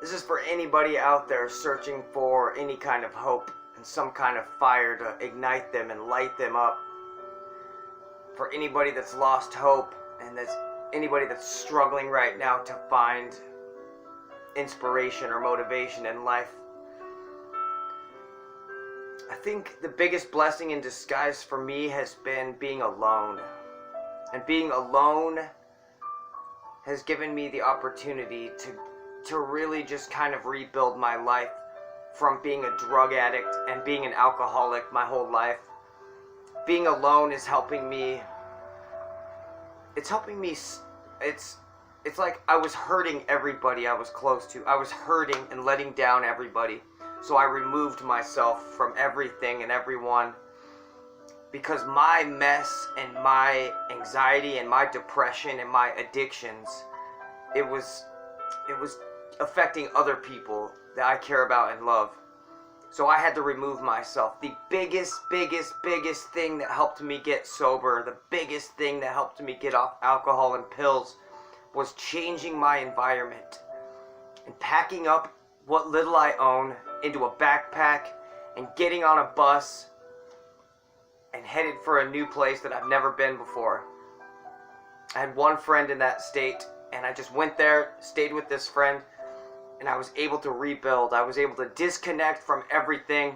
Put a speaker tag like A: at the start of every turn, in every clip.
A: This is for anybody out there searching for any kind of hope and some kind of fire to ignite them and light them up. For anybody that's lost hope and that's anybody that's struggling right now to find inspiration or motivation in life. I think the biggest blessing in disguise for me has been being alone. And being alone has given me the opportunity to really just kind of rebuild my life from being a drug addict and being an alcoholic my whole life. Being alone is helping me. It's like I was hurting everybody I was close to. I was hurting and letting down everybody. So I removed myself from everything and everyone. Because my mess and my anxiety and my depression and my addictions, it was affecting other people that I care about and love. So I had to remove myself. The biggest thing that helped me get sober, the biggest thing that helped me get off alcohol and pills was changing my environment and packing up what little I own into a backpack and getting on a bus and headed for a new place that I've never been before. I had one friend in that state, and I just went there, stayed with this friend, and I was able to rebuild. I was able to disconnect from everything,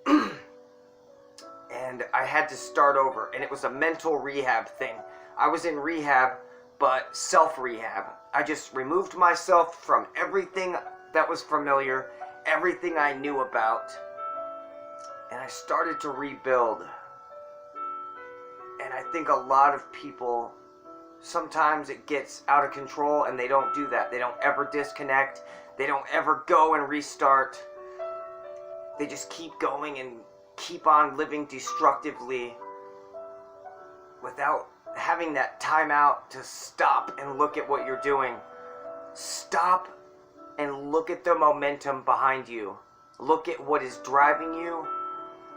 A: and I had to start over, and it was a mental rehab thing. I was in rehab, but self-rehab. I just removed myself from everything that was familiar, everything I knew about, and I started to rebuild. And I think a lot of people, sometimes it gets out of control and they don't do that. They don't ever disconnect. They don't ever go and restart. They just keep going and keep on living destructively without having that time out to stop and look at what you're doing. Stop and look at the momentum behind you. Look at what is driving you.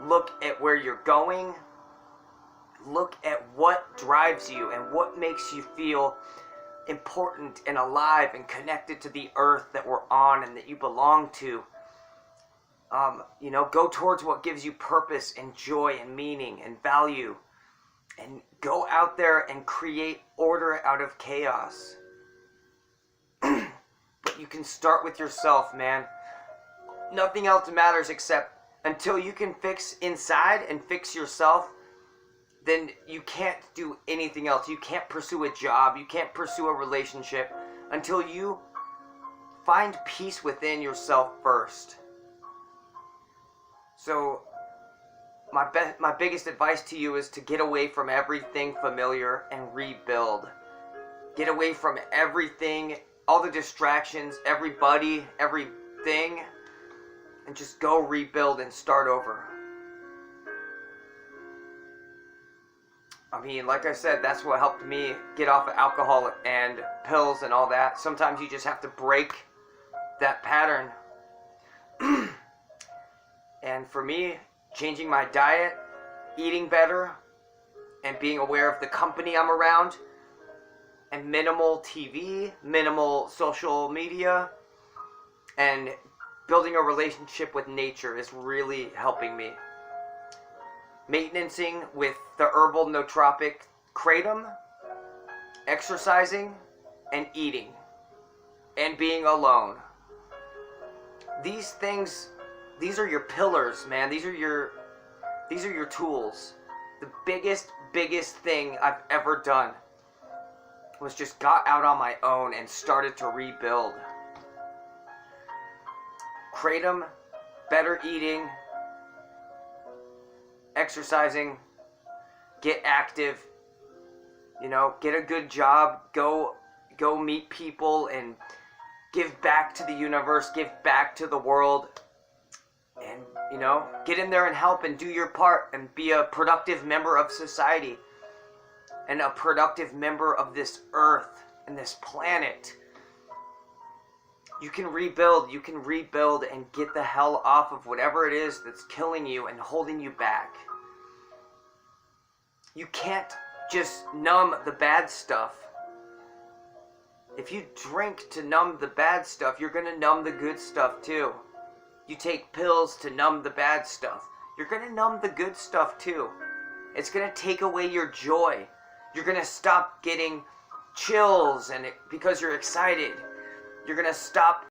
A: Look at where you're going. Look at what drives you and what makes you feel important and alive and connected to the earth that we're on and that you belong to. Go towards what gives you purpose and joy and meaning and value. And go out there and create order out of chaos. But you can start with yourself, man. Nothing else matters except until you can fix inside and fix yourself, then you can't do anything else. You can't pursue a job. You can't pursue a relationship until you find peace within yourself first. So my biggest advice to you is to get away from everything familiar and rebuild. Get away from everything, all the distractions, everybody, everything, and just go rebuild and start over. I mean, like I said, that's what helped me get off of alcohol and pills and all that. Sometimes you just have to break that pattern. And for me, changing my diet, eating better, and being aware of the company I'm around, and minimal TV, minimal social media, and building a relationship with nature is really helping me. Maintenancing with the herbal nootropic kratom, exercising, and eating, and being alone. These things, these are your pillars, man. These are your tools. The biggest thing I've ever done was just got out on my own and started to rebuild. Kratom, better eating, exercising, get active, get a good job, go meet people and give back to the universe, give back to the world, and get in there and help and do your part and be a productive member of society and a productive member of this earth and this planet. You can rebuild and get the hell off of whatever it is that's killing you and holding you back. You can't just numb the bad stuff. If you drink to numb the bad stuff, you're going to numb the good stuff too. You take pills to numb the bad stuff, you're going to numb the good stuff too. It's going to take away your joy. You're going to stop getting chills because you're excited. You're going to stop